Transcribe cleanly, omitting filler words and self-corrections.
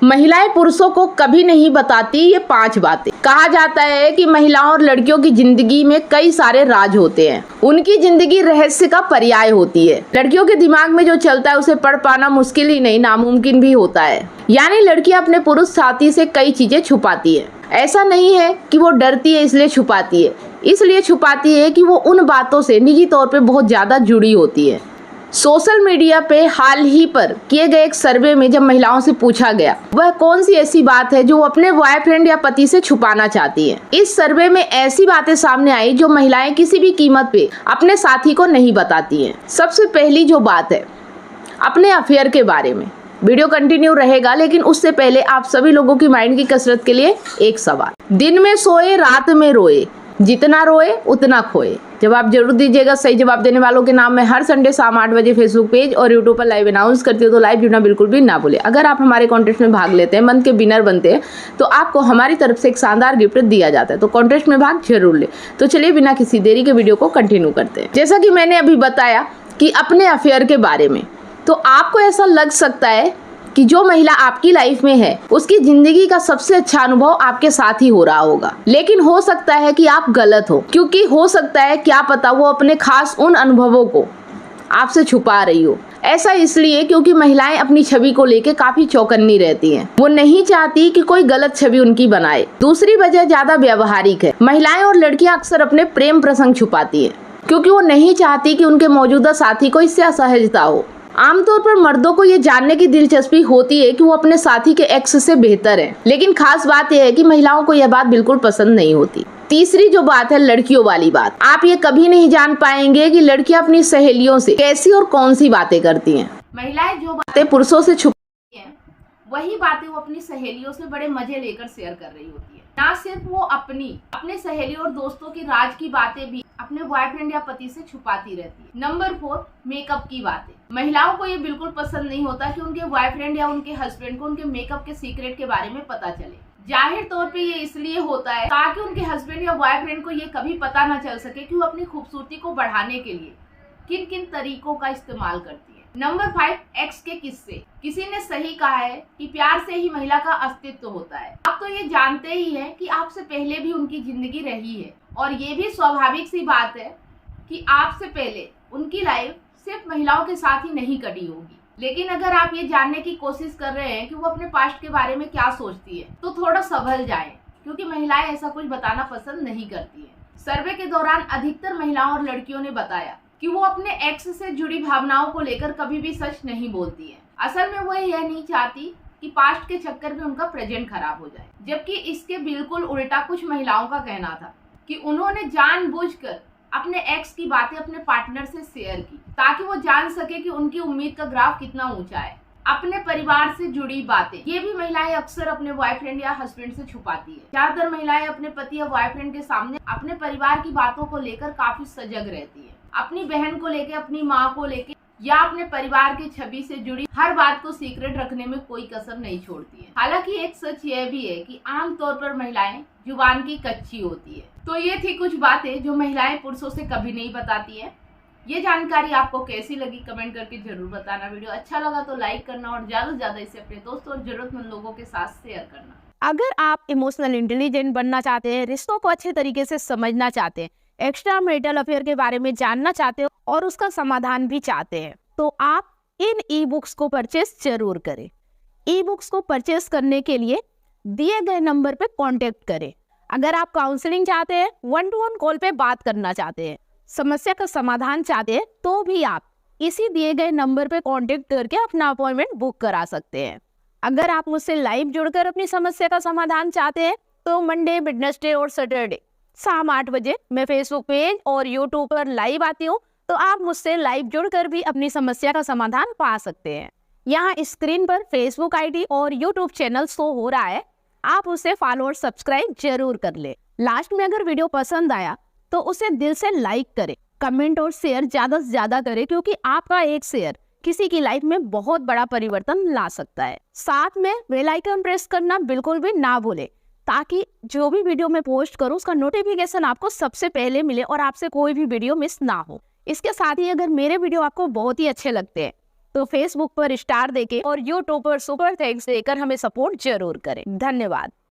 महिलाएं पुरुषों को कभी नहीं बताती ये 5 बातें। कहा जाता है कि महिलाओं और लड़कियों की जिंदगी में कई सारे राज होते हैं। उनकी जिंदगी रहस्य का पर्याय होती है। लड़कियों के दिमाग में जो चलता है उसे पढ़ पाना मुश्किल ही नहीं नामुमकिन भी होता है। यानी लड़कियां अपने पुरुष साथी से कई चीजें छुपाती है। ऐसा नहीं है कि वो डरती है इसलिए छुपाती है, इसलिए छुपाती है कि वो उन बातों से निजी तौर पे बहुत ज्यादा जुड़ी होती है। सोशल मीडिया पे हाल ही पर किए गए एक सर्वे में जब महिलाओं से पूछा गया वह कौन सी ऐसी बात है जो वो अपने बॉयफ्रेंड या पति से छुपाना चाहती है। इस सर्वे में ऐसी बातें सामने आई जो महिलाएं किसी भी कीमत पे अपने साथी को नहीं बताती हैं। सबसे पहली जो बात है अपने अफेयर के बारे में। वीडियो कंटिन्यू रहेगा, लेकिन उससे पहले आप सभी लोगों की माइंड की कसरत के लिए एक सवाल। दिन में सोए रात में रोए, जितना रोए उतना खोए। जवाब जरूर दीजिएगा। सही जवाब देने वालों के नाम मैं हर संडे शाम 8 बजे फेसबुक पेज और यूट्यूब पर लाइव अनाउंस करती हूँ, तो लाइव जुड़ना बिल्कुल भी ना भूले। अगर आप हमारे कॉन्टेस्ट में भाग लेते हैं, मंथ के विनर बनते हैं, तो आपको हमारी तरफ से एक शानदार गिफ्ट दिया जाता है। तो कॉन्टेस्ट में भाग जरूर ले। तो चलिए बिना किसी देरी के वीडियो को कंटिन्यू करते हैं। जैसा कि मैंने अभी बताया कि अपने अफेयर के बारे में, तो आपको ऐसा लग सकता है कि जो महिला आपकी लाइफ में है उसकी जिंदगी का सबसे अच्छा अनुभव आपके साथ ही हो रहा होगा, लेकिन हो सकता है कि आप गलत हो, क्योंकि हो सकता है क्या पता वो अपने खास उन अनुभवों को आपसे छुपा रही हो। ऐसा इसलिए क्योंकि महिलाएं अपनी छवि को लेके काफी चौकन्नी रहती हैं। वो नहीं चाहती कि कोई गलत छवि उनकी बनाए। दूसरी वजह ज्यादा व्यावहारिक है। महिलाएं और लड़कियां अक्सर अपने प्रेम प्रसंग छुपाती हैं क्योंकि वो नहीं चाहती कि उनके मौजूदा साथी को इससे असहजता हो। आमतौर पर मर्दों को ये जानने की दिलचस्पी होती है कि वो अपने साथी के एक्स से बेहतर है, लेकिन खास बात यह है कि महिलाओं को यह बात बिल्कुल पसंद नहीं होती। तीसरी जो बात है लड़कियों वाली बात। आप ये कभी नहीं जान पाएंगे कि लड़कियां अपनी सहेलियों से कैसी और कौन सी बातें करती हैं। महिलाएं जो बातें पुरुषों से छुपाती हैं, वही बातें वो अपनी सहेलियों से बड़े मजे लेकर शेयर कर रही होती है। ना सिर्फ वो अपने सहेलियों और दोस्तों की राज की बातें भी अपने बॉयफ्रेंड या पति से छुपाती रहती है। नंबर 4, मेकअप की बातें। महिलाओं को ये बिल्कुल पसंद नहीं होता कि उनके बॉयफ्रेंड या उनके हस्बैंड को उनके मेकअप के सीक्रेट के बारे में पता चले। जाहिर तौर पे ये इसलिए होता है ताकि उनके हस्बैंड या बॉयफ्रेंड को ये कभी पता न चल सके कि वो अपनी खूबसूरती को बढ़ाने के लिए किन किन तरीकों का इस्तेमाल करती है। नंबर 5, एक्स के किस्से। किसी ने सही कहा है कि प्यार से ही महिला का अस्तित्व होता है। आप तो ये जानते ही हैं कि आपसे पहले भी उनकी जिंदगी रही है, और ये भी स्वाभाविक सी बात है कि आपसे पहले उनकी लाइफ सिर्फ महिलाओं के साथ ही नहीं कटी होगी। लेकिन अगर आप ये जानने की कोशिश कर रहे हैं कि वो अपने पास्ट के बारे में क्या सोचती है, तो थोड़ा संभल जाएं, क्योंकि महिलाएं ऐसा कुछ बताना पसंद नहीं करती है। सर्वे के दौरान अधिकतर महिलाओं और लड़कियों ने बताया कि वो अपने एक्स से जुड़ी भावनाओं को लेकर कभी भी सच नहीं बोलती है। असल में वो यह नहीं चाहती कि पास्ट के चक्कर में उनका प्रेजेंट खराब हो जाए। जबकि इसके बिल्कुल उल्टा कुछ महिलाओं का कहना था कि उन्होंने जानबूझकर अपने एक्स की बातें अपने पार्टनर से शेयर की ताकि वो जान सके कि उनकी उम्मीद का ग्राफ कितना ऊंचा है। अपने परिवार से जुड़ी बातें, ये भी महिलाएं अक्सर अपने बॉयफ्रेंड या हस्बैंड से छुपाती है। ज्यादातर महिलाएं अपने पति या बॉयफ्रेंड के सामने अपने परिवार की बातों को लेकर काफी सजग रहती है। अपनी बहन को लेकर, अपनी माँ को लेकर या अपने परिवार की छवि से जुड़ी हर बात को सीक्रेट रखने में कोई कसर नहीं छोड़ती है। हालांकि एक सच यह भी है कि आमतौर पर महिलाएं जुबान की कच्ची होती है। तो ये थी कुछ बातें जो महिलाएं पुरुषों से कभी नहीं बताती है। ये जानकारी आपको कैसी लगी कमेंट करके जरूर बताना। वीडियो अच्छा लगा तो लाइक करना और ज्यादा से ज्यादा इसे अपने दोस्तों और जरूरतमंद लोगों के साथ शेयर करना। अगर आप इमोशनल इंटेलिजेंट बनना चाहते हैं, रिश्तों को अच्छे तरीके से समझना चाहते हैं, एक्स्ट्रा मैरिटल अफेयर के बारे में जानना चाहते हो और उसका समाधान भी चाहते हैं, तो आप इन ई बुक्स को परचेस जरूर करें। ई बुक्स को परचेस करने के लिए दिए गए नंबर पे कांटेक्ट करें। अगर आप काउंसलिंग चाहते हैं, 1-to-1 कॉल पे बात करना चाहते हैं, समस्या का समाधान चाहते हैं, तो भी आप इसी दिए गए नंबर पे कांटेक्ट करके अपना अपॉइंटमेंट बुक करा सकते हैं। अगर आप मुझसे लाइव जुड़कर अपनी समस्या का समाधान चाहते हैं, तो मंडे, वेडनेसडे और सैटरडे शाम 8 बजे मैं फेसबुक पेज और यूट्यूब पर लाइव आती हूँ, तो आप मुझसे लाइव जुड़कर भी अपनी समस्या का समाधान पा सकते हैं। यहाँ स्क्रीन पर फेसबुक आईडी और यूट्यूब चैनल शो हो रहा है, आप उसे फॉलो और सब्सक्राइब जरूर कर ले। लास्ट में अगर वीडियो पसंद आया तो उसे दिल से लाइक करें, कमेंट और शेयर ज्यादा से ज्यादा करें, क्योंकि आपका एक शेयर किसी की लाइफ में बहुत बड़ा परिवर्तन ला सकता है। साथ में बेल आइकन प्रेस करना बिल्कुल भी ना भूले, ताकि जो भी वीडियो मैं पोस्ट करूं उसका नोटिफिकेशन आपको सबसे पहले मिले और आपसे कोई भी वीडियो मिस ना हो। इसके साथ ही अगर मेरे वीडियो आपको बहुत ही अच्छे लगते हैं तो फेसबुक पर स्टार देके और यूट्यूब पर सुपर थैंक्स देकर हमें सपोर्ट जरूर करें। धन्यवाद।